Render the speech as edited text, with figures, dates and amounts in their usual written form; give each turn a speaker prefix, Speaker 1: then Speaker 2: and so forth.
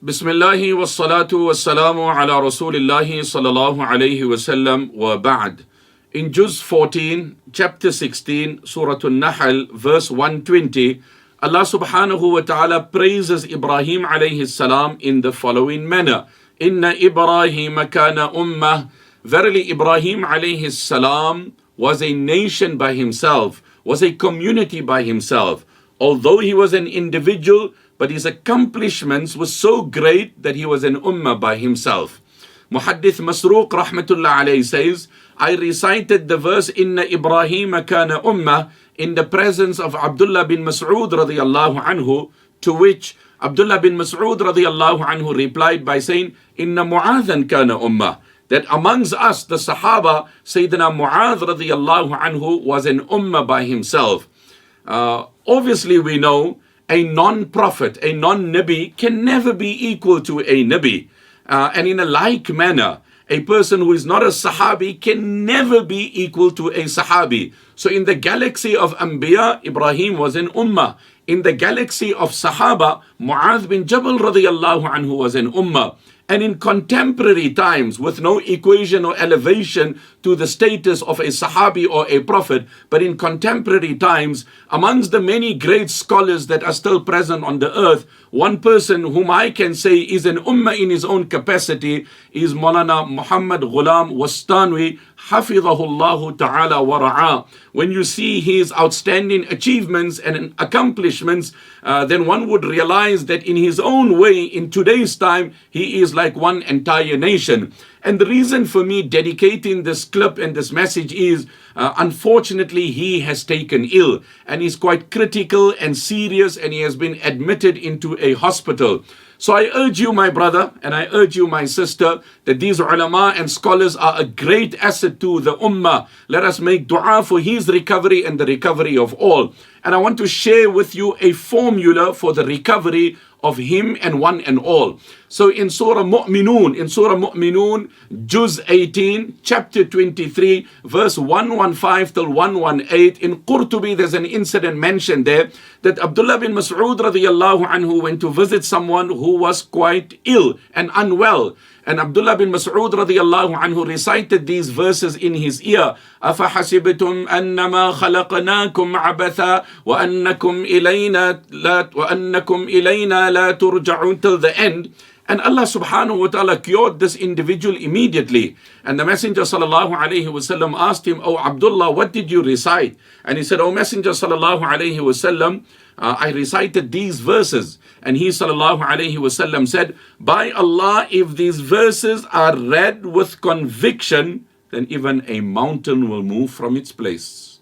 Speaker 1: Bismillahi wa salatu wa salamu ala Rasulillahi sallallahu alayhi wa sallam wa ba'd. In Juz 14, chapter 16, Surah An-Nahl, verse 120, Allah subhanahu wa ta'ala praises Ibrahim alayhi salam in the following manner. Inna Ibrahim kana ummah. Verily Ibrahim alayhi salam was a nation by himself, was a community by himself. Although he was an individual, but his accomplishments were so great that he was an ummah by himself. Muhaddith Masruq rahmatullah alayhi says, I recited the verse Inna Ibrahim kana ummah in the presence of Abdullah bin Mas'ud radiyallahu anhu, to which Abdullah bin Mas'ud radiyallahu anhu replied by saying, Inna Mu'adhan kana ummah. That amongst us, the Sahaba, Sayyidina Mu'adh radiyallahu anhu was an ummah by himself. Obviously we know a non-prophet, a non-nabi can never be equal to a nabi. And in a like manner, a person who is not a sahabi can never be equal to a sahabi. So in the galaxy of Anbiya, Ibrahim was an ummah. In the galaxy of Sahaba, Mu'adh bin Jabal radiyallahu anhu was an ummah. And in contemporary times, with no equation or elevation to the status of a Sahabi or a Prophet, but in contemporary times, amongst the many great scholars that are still present on the earth, one person whom I can say is an ummah in his own capacity is Maulana Muhammad Gulam Vastanwi, Hafidhahullahu ta'ala wa ra'a. When you see his outstanding achievements and accomplishments, then one would realize that in his own way, in today's time, he is like one entire nation. And the reason for me dedicating this clip and this message is, unfortunately, he has taken ill and is quite critical and serious, and he has been admitted into a hospital. So I urge you, my brother, and I urge you, my sister, that these ulama and scholars are a great asset to the ummah. Let us make dua for his recovery and the recovery of all. And I want to share with you a formula for the recovery of him and one and all. So in Surah Mu'minun, Juz 18, chapter 23, verse 115 till 118, in Qurtubi there's an incident mentioned there that Abdullah bin Mas'ud radiyallahu anhu went to visit someone who was quite ill and unwell. And Abdullah bin Mas'ud radiyallahu anhu recited these verses in his ear. أَفَحَسِبْتُمْ أَنَّمَا خَلَقْنَاكُمْ عَبَثًا وَأَنَّكُمْ إِلَيْنَا لَا تُرْجَعُونَ till the end. And Allah subhanahu wa ta'ala cured this individual immediately. And the Messenger sallallahu alayhi wasallam asked him, Oh Abdullah, what did you recite? And he said, Oh Messenger sallallahu alayhi wasallam, I recited these verses. And he sallallahu alayhi wasallam said, by Allah, if these verses are read with conviction, then even a mountain will move from its place.